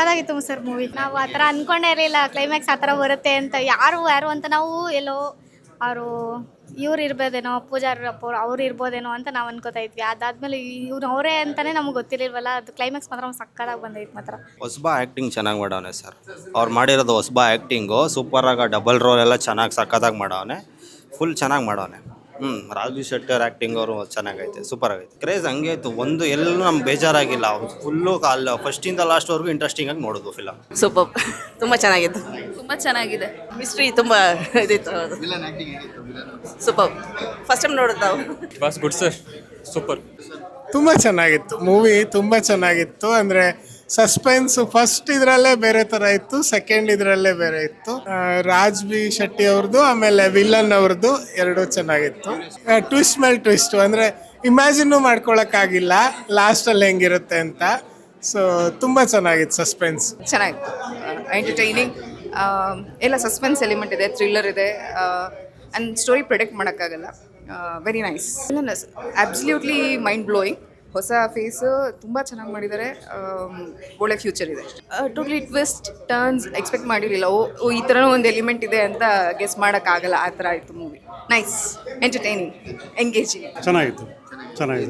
ಸಕ್ಕತ್ತಾಗಿತ್ತು sir movie. ನಾವು ಆ ಥರ ಅಂದ್ಕೊಂಡೇ ಇರಲಿಲ್ಲ ಕ್ಲೈಮ್ಯಾಕ್ಸ್ ಆ ಥರ ಬರುತ್ತೆ ಅಂತ. ಯಾರು ಅಂತ ನಾವು ಎಲ್ಲೋ ಅವರು ಇವ್ರು ಇರ್ಬೋದೇನೋ ಪೂಜಾರಿ ಅಪ್ಪವ್ರು ಅವ್ರು ಇರ್ಬೋದೇನೋ ಅಂತ ನಾವು ಅನ್ಕೋತಾ ಇದ್ವಿ. ಅದಾದ್ಮೇಲೆ ಇವ್ರು ಅವರೇ ಅಂತಲೇ ನಮ್ಗೆ ಗೊತ್ತಿರಲಿಲ್ವಲ್ಲ. ಅದು ಕ್ಲೈಮ್ಯಾಕ್ಸ್ ಮಾತ್ರ ಸಕ್ಕತ್ತಾಗಿ ಬಂದೈತೆ ಮಾತ್ರ. ಹೊಸಬ ಆ್ಯಕ್ಟಿಂಗ್ ಚೆನ್ನಾಗಿ ಮಾಡವನೆ ಸರ್. ಅವ್ರು ಮಾಡಿರೋದು ಹೊಸಬ ಆ್ಯಕ್ಟಿಂಗು ಸೂಪರಾಗಿ ಡಬಲ್ ರೋಲ್ ಎಲ್ಲ ಚೆನ್ನಾಗಿ ಸಕ್ಕತ್ತಾಗಿ ಮಾಡವನೆ. ಫುಲ್ ಚೆನ್ನಾಗಿ ಮಾಡವನೆ. ರಾಜು ಶೆಟ್ಟಿ ಅವ್ರ ಆ್ಯಕ್ಟಿಂಗ್ ಅವರು ಚೆನ್ನಾಗೈತೆ, ಸೂಪರ್ ಆಗೈತೆ. ಕ್ರೇಜ್ ಹಂಗೆ ಇತ್ತು, ಒಂದು ಎಲ್ಲೂ ನಮ್ಗೆ ಬೇಜಾರಾಗಿಲ್ಲ. ಫುಲ್ಲು ಫಸ್ಟಿಂದ ಲಾಸ್ಟ್ವರೆಗೂ ಇಂಟ್ರೆಸ್ಟಿಂಗ್ ಆಗಿ ನೋಡೋದು ಫಿಲಮ್. ಸೂಪರ್, ತುಂಬ ಚೆನ್ನಾಗಿತ್ತು. ತುಂಬ ಚೆನ್ನಾಗಿದೆ. ಮಿಸ್ಟ್ರಿ ತುಂಬ ಇದಿತ್ತು. ಸೂಪರ್, ಫಸ್ಟ್ ಟೈಮ್ ನೋಡೋದು ನಾವು. Was good sir, super. ತುಂಬ ಚೆನ್ನಾಗಿತ್ತು ಮೂವಿ, ತುಂಬ ಚೆನ್ನಾಗಿತ್ತು. ಅಂದರೆ ಸಸ್ಪೆನ್ಸು ಫಸ್ಟ್ ಇದರಲ್ಲೇ ಬೇರೆ ಥರ ಇತ್ತು, ಸೆಕೆಂಡ್ ಇದರಲ್ಲೇ ಬೇರೆ ಇತ್ತು. ರಾಜ್ ಬಿ ಶೆಟ್ಟಿ ಅವ್ರದ್ದು ಆಮೇಲೆ ವಿಲನ್ ಅವ್ರದ್ದು ಎರಡೂ ಚೆನ್ನಾಗಿತ್ತು. ಟ್ವಿಸ್ಟ್ ಮೇಲೆ ಟ್ವಿಸ್ಟು, ಅಂದರೆ ಇಮ್ಯಾಜಿನ್ನು ಮಾಡ್ಕೊಳಕ್ಕಾಗಿಲ್ಲ ಲಾಸ್ಟಲ್ಲಿ ಹೆಂಗಿರುತ್ತೆ ಅಂತ. ಸೊ ತುಂಬ ಚೆನ್ನಾಗಿತ್ತು ಸಸ್ಪೆನ್ಸ್. ಚೆನ್ನಾಗಿತ್ತು, ಎಂಟರ್ಟೈನಿಂಗ್. ಎಲ್ಲ ಸಸ್ಪೆನ್ಸ್ ಎಲಿಮೆಂಟ್ ಇದೆ, ಥ್ರಿಲ್ಲರ್ ಇದೆ, ಆ್ಯಂಡ್ ಸ್ಟೋರಿ ಪ್ರೆಡಿಕ್ಟ್ ಮಾಡೋಕ್ಕಾಗಲ್ಲ. Very nice. Absolutely mind blowing. ಹೊಸ ಫೇಸು ತುಂಬ ಚೆನ್ನಾಗಿ ಮಾಡಿದ್ದಾರೆ. ಒಳ್ಳೆ ಫ್ಯೂಚರ್ ಇದೆ. ಟೋಟ್ಲಿ ಟ್ವಿಸ್ಟ್ ಟರ್ನ್ಸ್ ಎಕ್ಸ್ಪೆಕ್ಟ್ ಮಾಡಿರಲಿಲ್ಲ. ಓ ಈ ಥರನೂ ಒಂದು ಎಲಿಮೆಂಟ್ ಇದೆ ಅಂತ ಗೆಸ್ ಮಾಡೋಕ್ಕಾಗಲ್ಲ, ಆ ಥರ ಆಯಿತು ಮೂವಿ. Nice, entertaining, engaging. ಚೆನ್ನಾಗಿತ್ತು.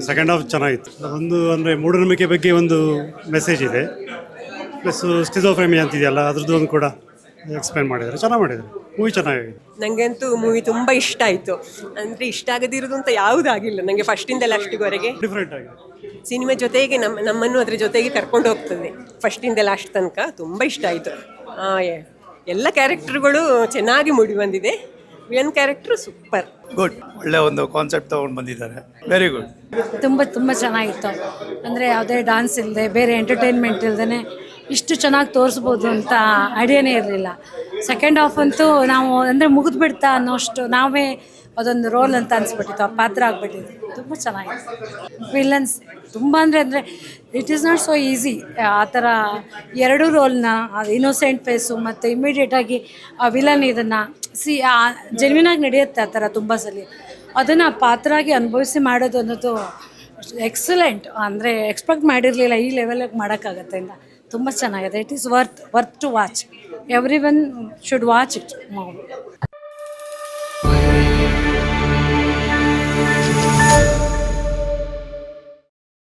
ಸೆಕೆಂಡ್ ಹಾಫ್ ಚೆನ್ನಾಗಿತ್ತು. ಒಂದು ಅಂದರೆ ಮೂಢನಂಬಿಕೆ ಬಗ್ಗೆ ಒಂದು ಮೆಸೇಜ್ ಇದೆ, ಪ್ಲಸ್ ಸ್ಟಿಜೋಫ್ರೆಮಿ ಅಂತಿದೆಯಲ್ಲ ಅದ್ರದ್ದು ಒಂದು ಕೂಡ ಎಕ್ಸ್ಪ್ಲೇನ್ ಮಾಡಿದ್ದಾರೆ. ಚೆನ್ನಾಗಿ ಮಾಡಿದ್ದಾರೆ, ಮೂವಿ ಚೆನ್ನಾಗಿದೆ. ನನಗಂತೂ ಮೂವಿ ತುಂಬ ಇಷ್ಟ ಆಯಿತು. ಅಂದರೆ ಇಷ್ಟ ಆಗದಿರೋದು ಅಂತ ಯಾವುದಾಗಿಲ್ಲ ನನಗೆ ಫಸ್ಟಿಂದ ಲಾಸ್ಟಿವರೆಗೆ. ಡಿಫ್ರೆಂಟ್ ಆಗಿದೆ. ಸಿನಿಮಾ ಜೊತೆಗೆ ನಮ್ಮನ್ನು ಅದ್ರ ಜೊತೆಗೆ ಕರ್ಕೊಂಡು ಹೋಗ್ತದೆ ಫಸ್ಟಿಂದ ಲಾಸ್ಟ್ ತನಕ. ತುಂಬ ಇಷ್ಟ ಆಯಿತು. ಎಲ್ಲ ಕ್ಯಾರೆಕ್ಟರ್ಗಳು ಚೆನ್ನಾಗಿ ಮೂಡಿ ಬಂದಿದೆ. Villain character super, good. ಒಳ್ಳೆ ಒಂದು ಕಾನ್ಸೆಪ್ಟ್ ತೊಗೊಂಡು ಬಂದಿದ್ದಾರೆ. Very good. ತುಂಬ ಚೆನ್ನಾಗಿತ್ತು. ಅಂದರೆ ಯಾವುದೇ ಡಾನ್ಸ್ ಇಲ್ಲದೆ ಬೇರೆ ಎಂಟರ್ಟೈನ್ಮೆಂಟ್ ಇಲ್ಲದೇ ಇಷ್ಟು ಚೆನ್ನಾಗಿ ತೋರಿಸ್ಬೋದು ಅಂತ ಐಡಿಯಾನೇ ಇರಲಿಲ್ಲ. ಸೆಕೆಂಡ್ ಹಾಫ್ ಅಂತೂ ನಾವು ಅಂದರೆ ಮುಗಿದ್ಬಿಡ್ತಾ ಅನ್ನೋಷ್ಟು ನಾವೇ ಅದೊಂದು ರೋಲ್ ಅಂತ ಅನಿಸ್ಬಿಟ್ಟಿತ್ತು, ಆ ಪಾತ್ರ ಆಗಿಬಿಟ್ಟಿತ್ತು. ತುಂಬ ಚೆನ್ನಾಗಿತ್ತು. ವಿಲನ್ಸ್ ತುಂಬ ಅಂದರೆ it is not so easy. ಆ ಥರ ಎರಡೂ ರೋಲ್ನ ಇನ್ನೋಸೆಂಟ್ ಫೇಸು ಮತ್ತು ಇಮ್ಮಿಡಿಯೇಟಾಗಿ ಆ ವಿಲನ್ ಇದನ್ನು ಜೆನ್ವಿನಾಗಿ ನಡೆಯುತ್ತೆ ಆ ಥರ ತುಂಬ ಸಲ. ಅದನ್ನು ಪಾತ್ರಾಗಿ ಅನುಭವಿಸಿ ಮಾಡೋದು ಅನ್ನೋದು ಎಕ್ಸಲೆಂಟ್. ಅಂದರೆ ಎಕ್ಸ್ಪೆಕ್ಟ್ ಮಾಡಿರಲಿಲ್ಲ ಈ ಲೆವೆಲಿಗೆ ಮಾಡೋಕ್ಕಾಗತ್ತೆ ಅಂತ. ತುಂಬ ಚೆನ್ನಾಗಿದೆ. It is worth to watch. Everyone should watch it.